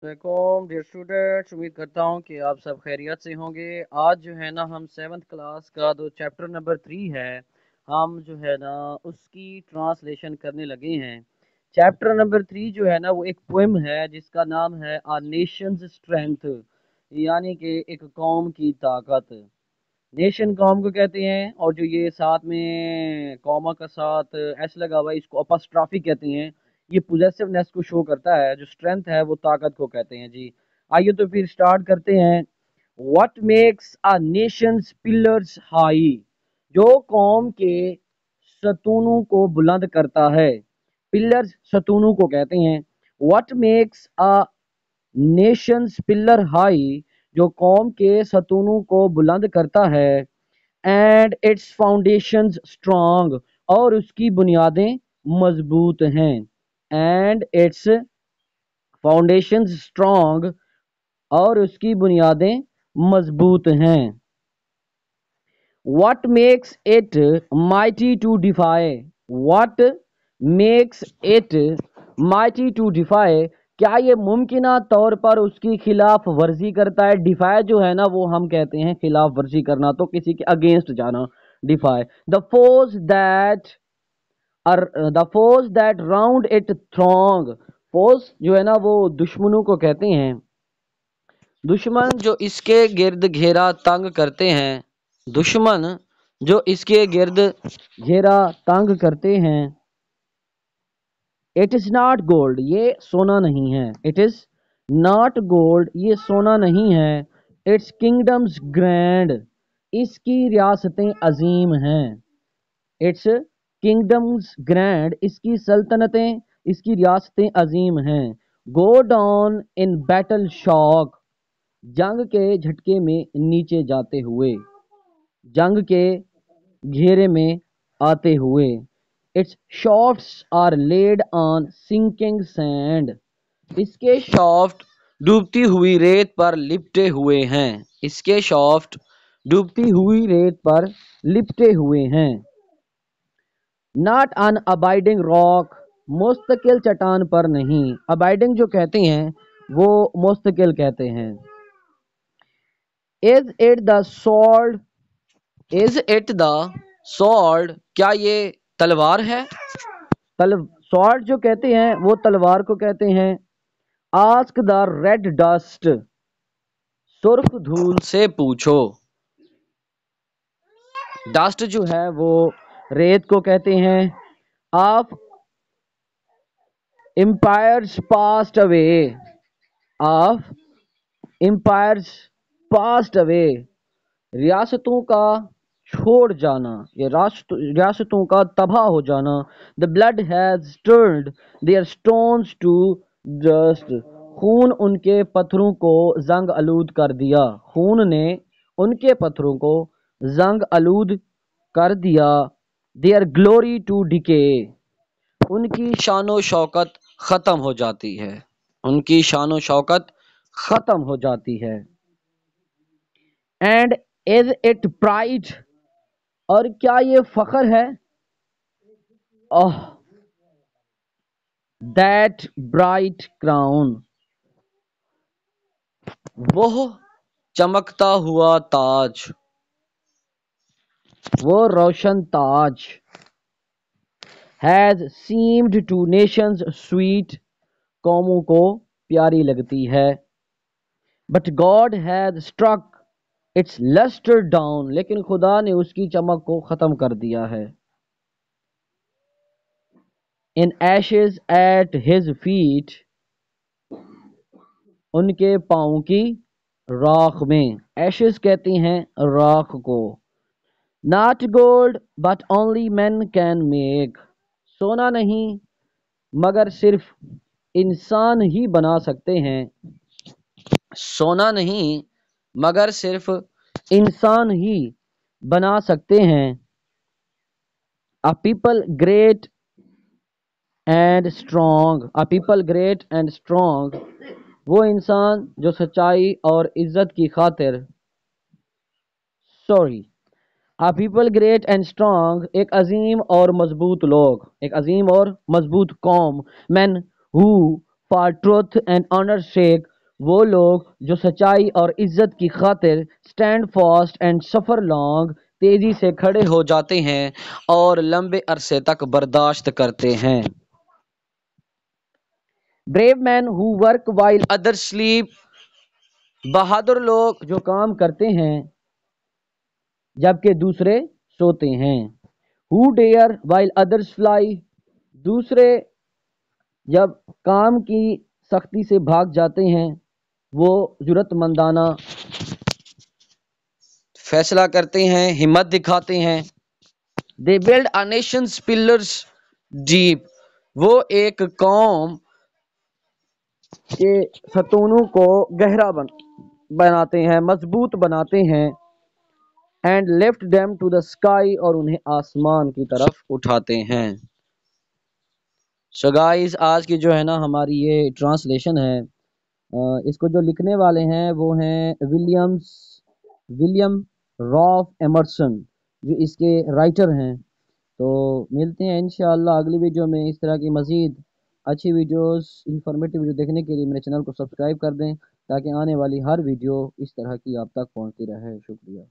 वालेकुम dear students, उम्मीद करता हूँ कि आप सब खैरियत से होंगे। आज जो है ना हम सेवन्थ क्लास का जो चैप्टर नंबर 3 है, हम जो है ना उसकी ट्रांसलेशन करने लगे हैं। चैप्टर नंबर 3 जो है ना वो एक पोएम है जिसका नाम है आ नेशंस स्ट्रेंथ, यानी कि एक कौम की ताकत। नेशन कौम को कहते हैं, और जो ये साथ में कौमा का साथ एस लगा हुआ है इसको अपस्ट्रॉफी कहते हैं। ये पोजेसिवनेस को शो करता है, जो स्ट्रेंथ है वो ताकत को कहते हैं जी। आइए तो फिर स्टार्ट करते हैं। What makes a Nations pillars high, जो कौम के सतूनों को बुलंद करता है। पिलर्स सतूनों को कहते हैं। What makes a Nations pillar high, जो कौम के सतूनों को बुलंद करता है। एंड इट्स फाउंडेशंस स्ट्रांग, और उसकी बुनियादें मजबूत हैं। एंड इट्स फाउंडेशंस स्ट्रांग, और उसकी बुनियादें मजबूत हैं। What makes it mighty to defy? What makes it mighty to defy? क्या ये मुमकिना तौर पर उसकी खिलाफ वर्जी करता है? डिफाई जो है ना वो हम कहते हैं खिलाफ वर्जी करना, तो किसी के अगेंस्ट जाना। Defy the force that round it throng. Force जो है ना वो दुश्मनों को कहते हैं। दुश्मन जो इसके गिर्द घेरा तंग करते हैं। दुश्मन जो इसके गिर्द घेरा तंग करते हैं। इट इज नॉट गोल्ड, ये सोना नहीं है। इट इज नॉट गोल्ड, ये सोना नहीं है। इट्स किंगडम्स ग्रैंड, इसकी रियासतें अजीम हैं। इट्स किंगडम्स ग्रैंड, इसकी सल्तनतें, इसकी रियासतें अजीम हैं। Go down in battle shock, जंग के झटके में नीचे जाते हुए, जंग के घेरे में आते हुए। It's shafts are laid on sinking sand, इसके शॉफ्ट डूबती हुई रेत पर लिपटे हुए हैं। इसके शॉफ्ट डूबती हुई रेत पर लिपटे हुए हैं। नॉट ऑन अबाइडिंग रॉक, मुस्तकिल चट्टान पर नहीं। अबाइडिंग जो कहते हैं वो मुस्तकिल कहते हैं। Is it the sword, is it the sword, क्या ये तलवार है? सॉल्ड जो कहते हैं वो तलवार को कहते हैं। आस्क द रेड डस्ट, सुर्ख धूल से पूछो। डस्ट जो है वो रेत को कहते हैं। Of empires passed away, of empires passed away, रियासतों का छोड़ जाना, ये रियासतों का तबाह हो जाना। The blood has turned their stones to dust, खून उनके पत्थरों को जंग आलूद कर दिया। खून ने उनके पत्थरों को जंग आलूद कर दिया। देयर ग्लोरी टू डिके, उनकी शानो शौकत खत्म हो जाती है। उनकी शानो शौकत खत्म हो जाती है। एंड इज इट प्राइड, और क्या ये फख्र है? ओह दैट ब्राइट क्राउन, वो चमकता हुआ ताज, वो रोशन ताज। Has seemed to nations sweet, कौमों को प्यारी लगती है। But God has struck its lustre down, लेकिन खुदा ने उसकी चमक को खत्म कर दिया है। इन एशेज एट हिज फीट, उनके पाँव की राख में। एशेज कहती हैं राख को। Not gold but only man can make, सोना नहीं मगर सिर्फ इंसान ही बना सकते हैं। सोना नहीं मगर सिर्फ इंसान ही बना सकते हैं। A people great and strong, a people great and strong, वो इंसान जो सच्चाई और इज्जत की खातिर, sorry, a people great and strong, एक अजीम और मजबूत लोग, एक अजीम और मजबूत कौम। Men who for truth and honour sake, وہ لوگ جو سچائی اور عزت کی خاطر stand fast and suffer long تیزی سے کھڑے ہو جاتے ہیں اور لمبے عرصے تک برداشت کرتے ہیں۔ بریو مین ہو ورک وائل ادر سلیپ، بہادر لوگ جو کام کرتے ہیں جبکہ دوسرے سوتے ہیں۔ ہو ڈیئر وائل ادرس فلائی، دوسرے جب کام کی سختی سے بھاگ جاتے ہیں وہ جرأت مندانہ فیصلہ کرتے ہیں، ہمت دکھاتے ہیں۔ They build a nation's pillars deep، وہ ایک قوم کے ستونوں کو گہرا بناتے ہیں، مضبوط بناتے ہیں۔ And lift them to the sky، اور انہیں آسمان کی طرف اٹھاتے ہیں۔ So guys، آج کی جو ہے نا ہماری یہ ٹرانسلیشن ہے، اس کو جو لکھنے والے ہیں وہ ہیں ولیم راف ایمرسن، جو اس کے رائٹر ہیں۔ تو ملتے ہیں انشاءاللہ اگلی ویڈیو میں۔ اس طرح کی مزید اچھی ویڈیوز، انفارمیٹیو ویڈیو دیکھنے کے لیے میرے چینل کو سبسکرائب کر دیں تاکہ آنے والی ہر ویڈیو اس طرح کی آپ تک پہنچتی رہے۔ شکریہ۔